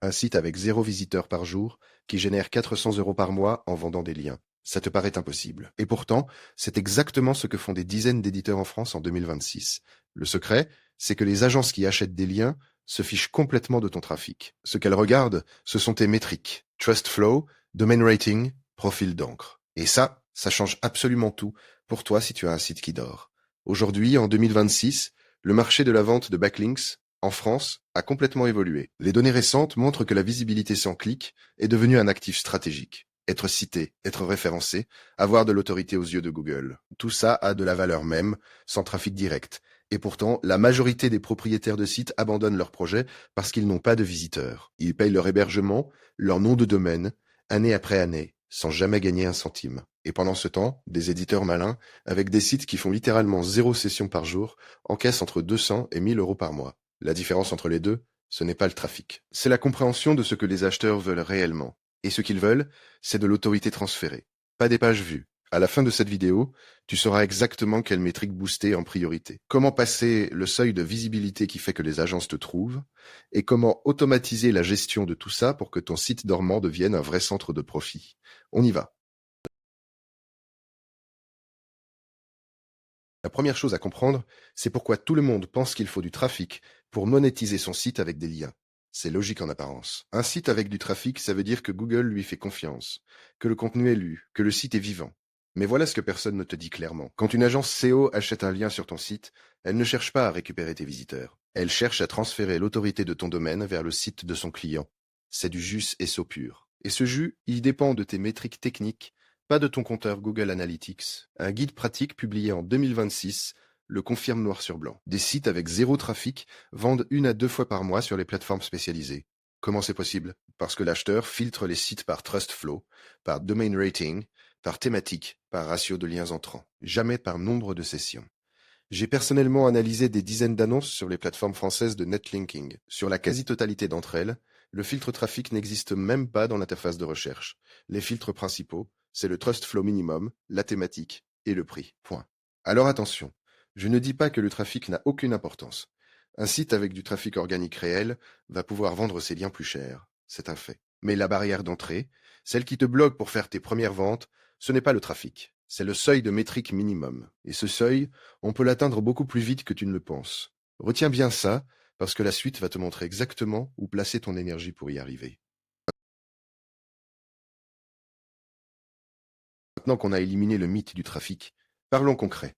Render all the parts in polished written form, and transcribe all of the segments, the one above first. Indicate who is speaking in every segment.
Speaker 1: Un site avec 0 visiteur par jour qui génère 400 € par mois en vendant des liens. Ça te paraît impossible. Et pourtant, c'est exactement ce que font des dizaines d'éditeurs en France en 2026. Le secret, c'est que les agences qui achètent des liens se fichent complètement de ton trafic. Ce qu'elles regardent, ce sont tes métriques. Trust flow, domain rating, profil d'encre. Et ça change absolument tout pour toi si tu as un site qui dort. Aujourd'hui, en 2026, le marché de la vente de backlinks en France a complètement évolué. Les données récentes montrent que la visibilité sans clic est devenue un actif stratégique. Être cité, être référencé, avoir de l'autorité aux yeux de Google. Tout ça a de la valeur même, sans trafic direct. Et pourtant, la majorité des propriétaires de sites abandonnent leur projet parce qu'ils n'ont pas de visiteurs. Ils payent leur hébergement, leur nom de domaine, année après année, sans jamais gagner un centime. Et pendant ce temps, des éditeurs malins, avec des sites qui font littéralement 0 session par jour, encaissent entre 200 et 1000 € par mois. La différence entre les deux, ce n'est pas le trafic. C'est la compréhension de ce que les acheteurs veulent réellement. Et ce qu'ils veulent, c'est de l'autorité transférée, pas des pages vues. À la fin de cette vidéo, tu sauras exactement quelle métrique booster en priorité, comment passer le seuil de visibilité qui fait que les agences te trouvent, et comment automatiser la gestion de tout ça pour que ton site dormant devienne un vrai centre de profit. On y va. La première chose à comprendre, c'est pourquoi tout le monde pense qu'il faut du trafic pour monétiser son site avec des liens. C'est logique en apparence. Un site avec du trafic, ça veut dire que Google lui fait confiance, que le contenu est lu, que le site est vivant. Mais voilà ce que personne ne te dit clairement. Quand une agence SEO achète un lien sur ton site, elle ne cherche pas à récupérer tes visiteurs. Elle cherche à transférer l'autorité de ton domaine vers le site de son client. C'est du jus SEO pur. Et ce jus, il dépend de tes métriques techniques, pas de ton compteur Google Analytics. Un guide pratique publié en 2026 le confirme noir sur blanc. Des sites avec 0 trafic vendent 1 à 2 fois par mois sur les plateformes spécialisées. Comment c'est possible? Parce que l'acheteur filtre les sites par trust flow, par domain rating, par thématique, par ratio de liens entrants, jamais par nombre de sessions. J'ai personnellement analysé des dizaines d'annonces sur les plateformes françaises de netlinking. Sur la quasi-totalité d'entre elles, le filtre trafic n'existe même pas dans l'interface de recherche. Les filtres principaux, c'est le trust flow minimum, la thématique et le prix. Point. Alors attention, je ne dis pas que le trafic n'a aucune importance. Un site avec du trafic organique réel va pouvoir vendre ses liens plus cher. C'est un fait. Mais la barrière d'entrée, celle qui te bloque pour faire tes premières ventes, ce n'est pas le trafic. C'est le seuil de métrique minimum. Et ce seuil, on peut l'atteindre beaucoup plus vite que tu ne le penses. Retiens bien ça, parce que la suite va te montrer exactement où placer ton énergie pour y arriver. Maintenant qu'on a éliminé le mythe du trafic, parlons concret.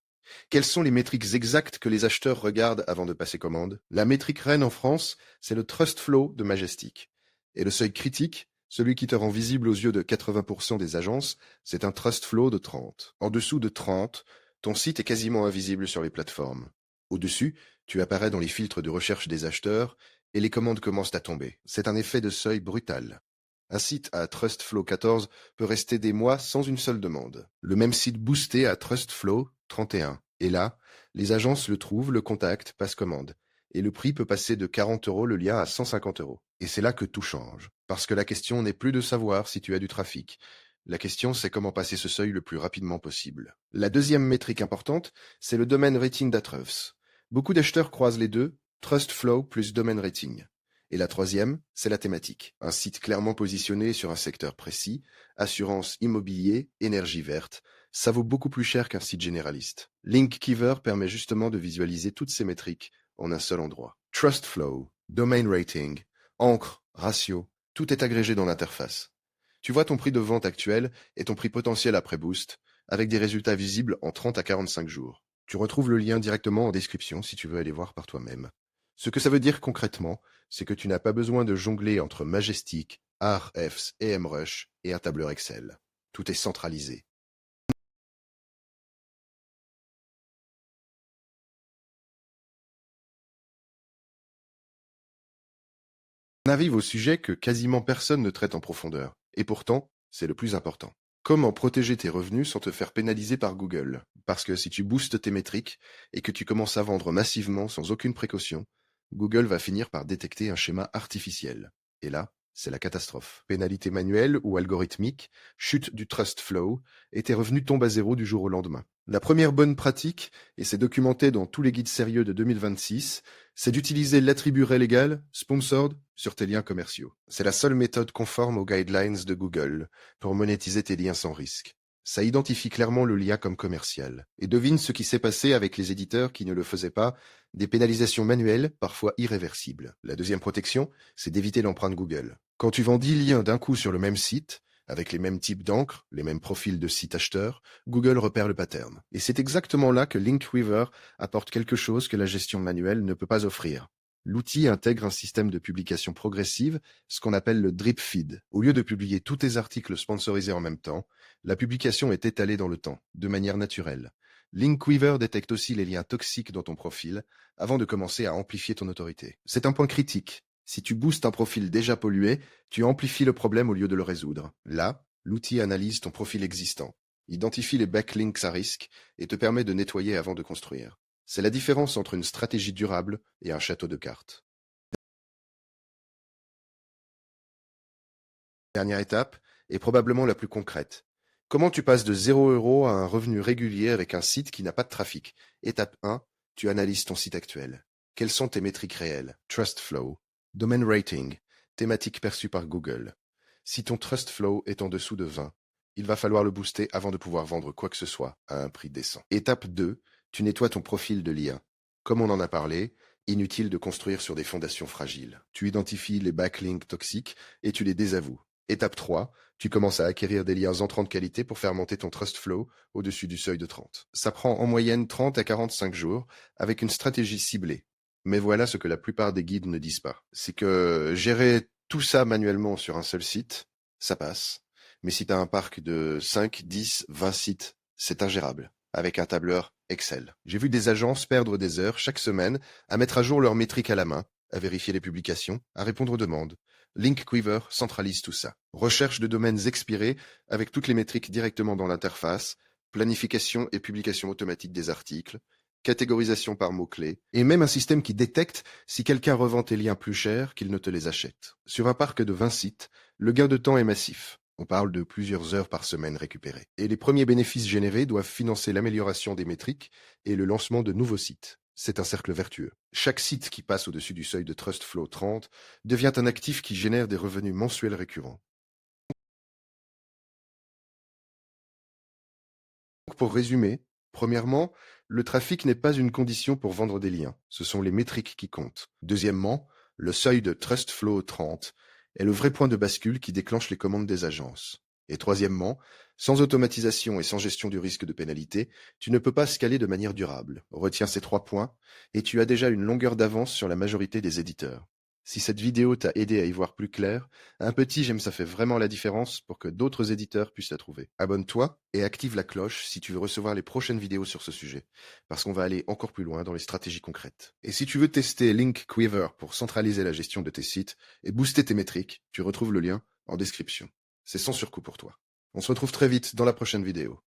Speaker 1: Quelles sont les métriques exactes que les acheteurs regardent avant de passer commande? La métrique reine en France, c'est le trust flow de Majestic. Et le seuil critique, celui qui te rend visible aux yeux de 80% des agences, c'est un trust flow de 30. En dessous de 30, ton site est quasiment invisible sur les plateformes. Au-dessus, tu apparais dans les filtres de recherche des acheteurs et les commandes commencent à tomber. C'est un effet de seuil brutal. Un site à TrustFlow 14 peut rester des mois sans une seule demande. Le même site boosté à TrustFlow 31. Et là, les agences le trouvent, le contactent, passent commande. Et le prix peut passer de 40 € le lien à 150 €. Et c'est là que tout change. Parce que la question n'est plus de savoir si tu as du trafic. La question, c'est comment passer ce seuil le plus rapidement possible. La deuxième métrique importante, c'est le domain rating d'Ahrefs. Beaucoup d'acheteurs croisent les deux, TrustFlow plus domain rating. Et la troisième, c'est la thématique. Un site clairement positionné sur un secteur précis, assurance immobilier, énergie verte, ça vaut beaucoup plus cher qu'un site généraliste. Linkkeeper permet justement de visualiser toutes ces métriques en un seul endroit. TrustFlow, domain rating, encre, ratio, tout est agrégé dans l'interface. Tu vois ton prix de vente actuel et ton prix potentiel après boost, avec des résultats visibles en 30 à 45 jours. Tu retrouves le lien directement en description si tu veux aller voir par toi-même. Ce que ça veut dire concrètement, c'est que tu n'as pas besoin de jongler entre Majestic, Ahrefs et MRush et un tableur Excel. Tout est centralisé. On arrive au sujet que quasiment personne ne traite en profondeur. Et pourtant, c'est le plus important. Comment protéger tes revenus sans te faire pénaliser par Google? Parce que si tu boostes tes métriques et que tu commences à vendre massivement sans aucune précaution, Google va finir par détecter un schéma artificiel. Et là, c'est la catastrophe. Pénalité manuelle ou algorithmique, chute du trust flow, et tes revenus tombent à zéro du jour au lendemain. La première bonne pratique, et c'est documenté dans tous les guides sérieux de 2026, c'est d'utiliser l'attribut légal, sponsored, sur tes liens commerciaux. C'est la seule méthode conforme aux guidelines de Google pour monétiser tes liens sans risque. Ça identifie clairement le lien comme commercial. Et devine ce qui s'est passé avec les éditeurs qui ne le faisaient pas, des pénalisations manuelles, parfois irréversibles. La deuxième protection, c'est d'éviter l'empreinte Google. Quand tu vends 10 liens d'un coup sur le même site, avec les mêmes types d'encre, les mêmes profils de site acheteur, Google repère le pattern. Et c'est exactement là que Linkweaver apporte quelque chose que la gestion manuelle ne peut pas offrir. L'outil intègre un système de publication progressive, ce qu'on appelle le drip feed. Au lieu de publier tous tes articles sponsorisés en même temps, la publication est étalée dans le temps, de manière naturelle. Linkweaver détecte aussi les liens toxiques dans ton profil avant de commencer à amplifier ton autorité. C'est un point critique. Si tu boostes un profil déjà pollué, tu amplifies le problème au lieu de le résoudre. Là, l'outil analyse ton profil existant, identifie les backlinks à risque et te permet de nettoyer avant de construire. C'est la différence entre une stratégie durable et un château de cartes. Dernière étape, et probablement la plus concrète. Comment tu passes de 0 € à un revenu régulier avec un site qui n'a pas de trafic? Étape 1, tu analyses ton site actuel. Quelles sont tes métriques réelles? Trust flow, domain rating, thématique perçue par Google. Si ton trust flow est en dessous de 20, il va falloir le booster avant de pouvoir vendre quoi que ce soit à un prix décent. Étape 2, tu nettoies ton profil de lien. Comme on en a parlé, inutile de construire sur des fondations fragiles. Tu identifies les backlinks toxiques et tu les désavoues. Étape 3, tu commences à acquérir des liens entrants de qualité pour faire monter ton trust flow au-dessus du seuil de 30. Ça prend en moyenne 30 à 45 jours avec une stratégie ciblée. Mais voilà ce que la plupart des guides ne disent pas. C'est que gérer tout ça manuellement sur un seul site, ça passe. Mais si tu as un parc de 5, 10, 20 sites, c'est ingérable, avec un tableur Excel. J'ai vu des agences perdre des heures chaque semaine à mettre à jour leurs métriques à la main, à vérifier les publications, à répondre aux demandes. Linkweaver centralise tout ça. Recherche de domaines expirés avec toutes les métriques directement dans l'interface, planification et publication automatique des articles, catégorisation par mots-clés, et même un système qui détecte si quelqu'un revend tes liens plus cher qu'il ne te les achète. Sur un parc de 20 sites, le gain de temps est massif. On parle de plusieurs heures par semaine récupérées. Et les premiers bénéfices générés doivent financer l'amélioration des métriques et le lancement de nouveaux sites. C'est un cercle vertueux. Chaque site qui passe au-dessus du seuil de Trust Flow 30 devient un actif qui génère des revenus mensuels récurrents. Donc, pour résumer, premièrement, le trafic n'est pas une condition pour vendre des liens. Ce sont les métriques qui comptent. Deuxièmement, le seuil de Trust Flow 30 est le vrai point de bascule qui déclenche les commandes des agences. Et troisièmement, sans automatisation et sans gestion du risque de pénalité, tu ne peux pas scaler de manière durable. Retiens ces 3 points et tu as déjà une longueur d'avance sur la majorité des éditeurs. Si cette vidéo t'a aidé à y voir plus clair, un petit j'aime ça fait vraiment la différence pour que d'autres éditeurs puissent la trouver. Abonne-toi et active la cloche si tu veux recevoir les prochaines vidéos sur ce sujet, parce qu'on va aller encore plus loin dans les stratégies concrètes. Et si tu veux tester Linkweaver pour centraliser la gestion de tes sites et booster tes métriques, tu retrouves le lien en description. C'est sans surcoût pour toi. On se retrouve très vite dans la prochaine vidéo.